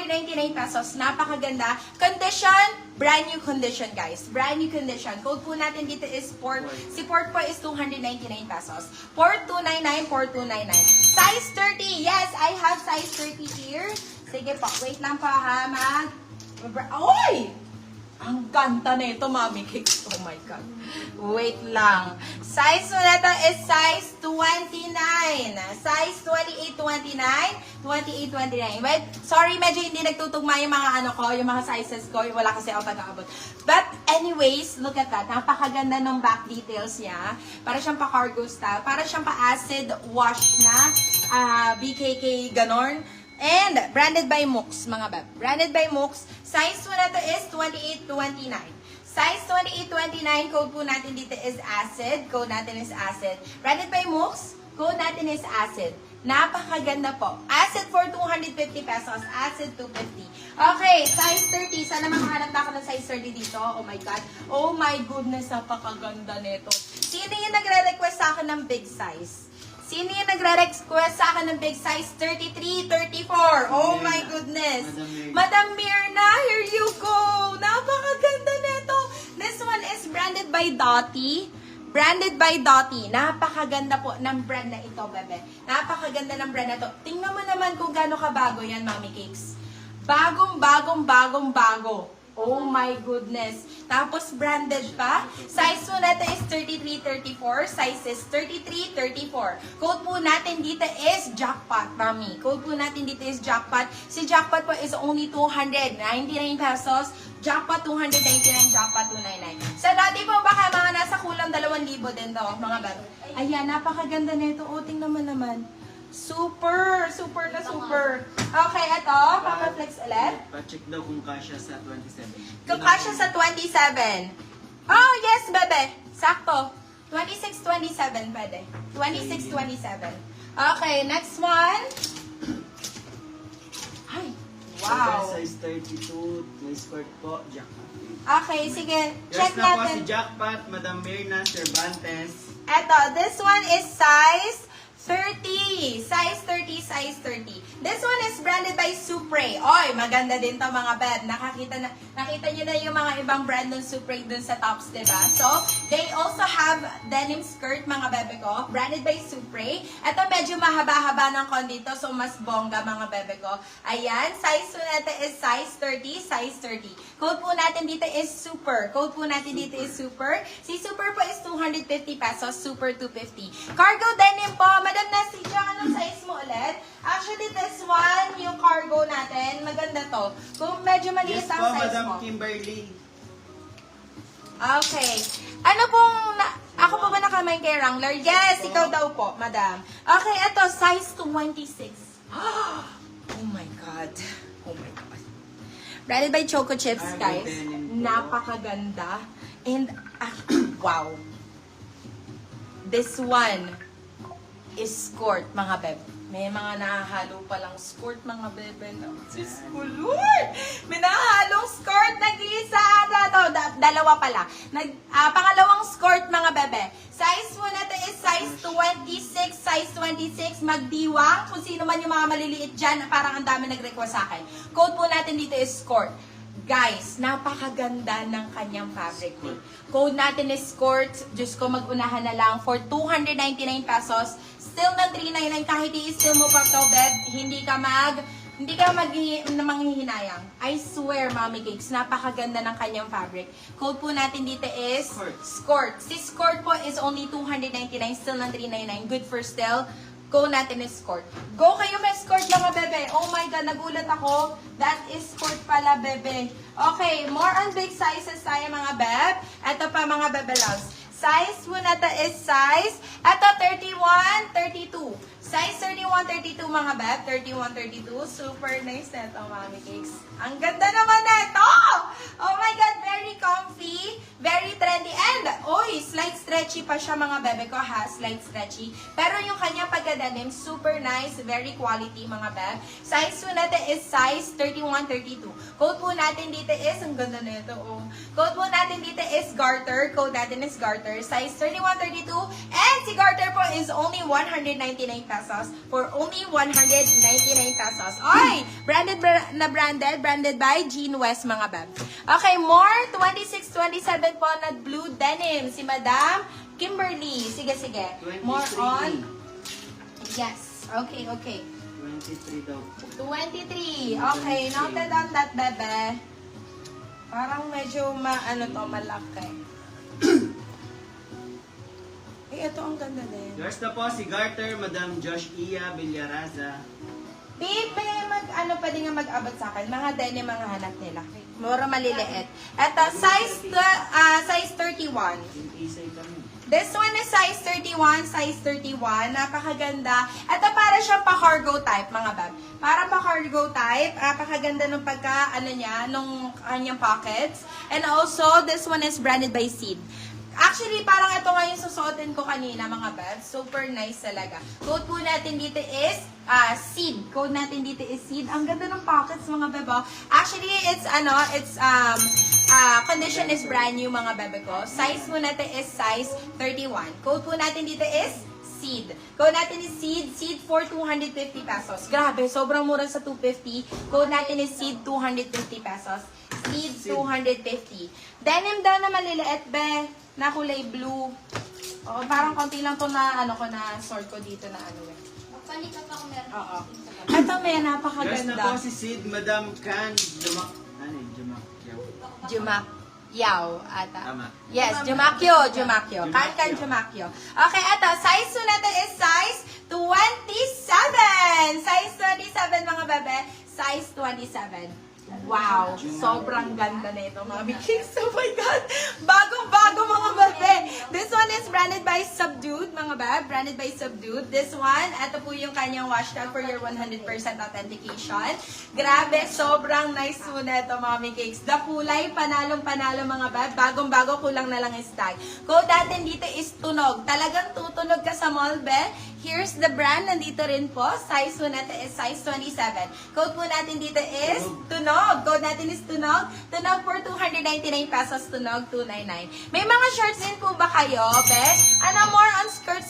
299 pesos. Napakaganda. Condition, brand new condition, guys. Brand new condition. Code po natin dito is port. Si port po is 299 pesos. Port 299, port 299. Size 30. Yes, I have size 30 here. Sige po, wait lang po ha, Oy! Ang ganda na ito, Mami Cakes. Oh my God. Wait lang. Size mo na ito is size 29. Size 28, 29, 28, 29. Wait, sorry, medyo hindi nagtutugma yung mga ano ko, yung mga sizes ko. Wala kasi ako taga-abot. But anyways, look at that. Napakaganda ng back details niya. Para siyang pa-cargo style. Para siyang pa-acid wash na BKK ganon. And branded by Mooks, mga beb. Branded by Mooks. Size po na to is 28-29. Size 28-29, code po natin dito is acid. Code natin is acid. Branded by Mooks, code natin is acid. Napakaganda po. Acid for 250 pesos. Acid 250. Okay, size 30. Sana makahanap na ako ng size 30 dito. Oh my God. Oh my goodness, napakaganda nito. Sino yung nagre-request sa akin ng big size? Sino yung nagre-request sa akin ng big size? 33, 34. Oh my goodness. Madam Mirna, here you go. Napakaganda nito. This one is branded by Dottie. Branded by Dottie. Napakaganda po ng brand na ito, bebe. Napakaganda ng brand na ito. Tingnan mo naman kung gaano kabago yan, Mami Cakes. Bagong bago. Oh my goodness. Tapos branded pa. Size po natin is 33-34. Size is 33-34. Code po natin dito is Jackpot, Mami. Code po natin dito is Jackpot. Si Jackpot po is only 299 pesos. Jackpot 299, Jackpot 299. Sa dati po baka mga nasa kulang 2,000 din to, mga baro. Ayan, napakaganda nito. O, tingnan mo naman. Super na super. Okay, ito, Papa-flex ulit. Pa-check daw kung kasya sa 27. Kung kasya sa 27. Oh, yes, bebe. Sakto. 26-27, pwede. 26-27. Okay, next one. Ay, wow. Size 32, may skirt po, Jackpot. Okay, sige. Check Yes na po si natin. Jackpot, Madam Mirna Cervantes. Eto, this one is size 30. Size 30, size 30. This one is branded by Supre. Oy, maganda din to mga beb. Nakita nyo na yung mga ibang brand ng Supre dun sa tops, diba? So, they also have denim skirt, mga bebe ko. Branded by Supre. Ito medyo mahaba-haba ng konti to, so mas bongga, mga bebe ko. Ayan, size po natin is size 30, size 30. Code po natin dito is Super. Code po natin dito is Super. Si Super po is 250 pesos, Super 250. Cargo denim po. Madam Nessie, anong size mo ulit? Actually, this one, yung cargo natin, maganda to. Kung medyo maliit Yes ang po, size Madam mo. Kimberly. Okay. Ano pong, ako po ba nakamay kay Wrangler? Yes, ikaw daw po, madam. Okay, ito, size 26. Oh my God. Oh my God. Branded by Choco Chips, guys. Napakaganda. And, wow. This one is skirt, mga beb. May mga nahahalo palang skirt, mga bebe. Diyos ko, Lord! May nahahalong skirt, nag-iisa. Dalawa pala. Pangalawang skirt, mga bebe. Size mo na is size 26. Size 26, magdiwang. Kung sino man yung mga maliliit dyan, parang ang dami nag-request sa akin. Code po natin dito is skirt. Guys, napakaganda ng kanyang fabric. Code natin is skirt. Diyos ko, mag-unahan na lang for 299 pesos. Still na 399 kahit i-still mo pa to, beb. Hindi ka manghihinayang. I swear, Mommy Cakes, napakaganda ng kanyang fabric. Code po natin dito is skirt. Si skirt po is only 299, still na 399. Good for still. Go natin is skirt. Go kayo may skirt, mga bebe. Oh my God, nagulat ako. That is skirt pala, bebe. Okay, more on big sizes tayo, mga beb. Ito pa, mga bebe loves. Size po na to is size. Ito, 31, 32. Size 31, 32, mga beb. 31, 32. Super nice na ito, Mommy Cakes. Ang ganda naman na ito! Oh my God, very comfy. Very trendy. And, oy, slides stretchy pa siya mga bebe ko ha, slight stretchy. Pero yung kanya pagka-denim, super nice, very quality mga bebe. Size po natin is size 31-32. Code po natin dito is, ang ganda na ito oh. Code po natin dito is garter, code natin is garter, size 31-32. And si garter po is only 199 pesos for only 199 pesos. Oy! Branded by Jean West mga beb. Okay, more 26-27 po na blue denim. Si Madam Kimberly. Sige. More 23. on. Yes. Okay. 23 daw po. 23. Okay, noted on that, bebe. Parang medyo malaki. Ito ang ganda din. Yours na po si Garter, Madam Josh Iya Villaraza. Babe, pwede nga mag-abot sa akin. Mga denim, mga hanap nila. Mura maliliit. Ito, size 31. Isay kami. This one is size 31. Napakaganda. Ito para siya pa-cargo type, mga bab. Para pa-cargo type. Napakaganda nung nung kanyang pockets. And also, this one is branded by Seed. Actually, parang ito nga yung susuotin ko kanina, mga bab. Super nice talaga. Code po natin dito is Seed. Code natin dito is Seed. Ang ganda ng pockets, mga bebo. Actually, condition is brand new, mga bebe ko. Size po natin is size 31. Code po natin dito is Seed. Code natin is Seed. Seed for 250 pesos. Grabe, sobrang mura sa 250. Code natin is Seed, 250 pesos. Seed, 250. Denim daw na maliliit, be. Na kulay blue. Oo, parang konti lang to na, sort ko dito na eh. Magpanik ka ako meron. Oo. Ito, may Yours na napakaganda. po si Sid, Madam Can Jumak. Jumak Yao ata. Tama. Yes, Jumakyo. Kan Jumakyo. Okay, eto, size po natin is size 27. Size 27, mga bebe. Size 27. Wow, sobrang ganda na ito, mga bikings. Oh my God! Bagong-bago, mga bebe. This one is branded by Subdued, mga bebe. Branded by Subdued. This one, ito po yung kanyang wash tag for your 100% authentication. Grabe, sobrang nice po na ito, mga bikings. The kulay, panalong-panalo, mga bebe. Bagong-bago, kulang na lang is tag. Code natin dito is tunog. Talagang tutunog ka sa mall, be. Here's the brand. Nandito rin po. Size po natin is size 27. Code po natin dito is tunog. Code natin is tunog. Tunog for 299 pesos. Tunog 299. May mga shirts din po ba kayo, be? More on skirts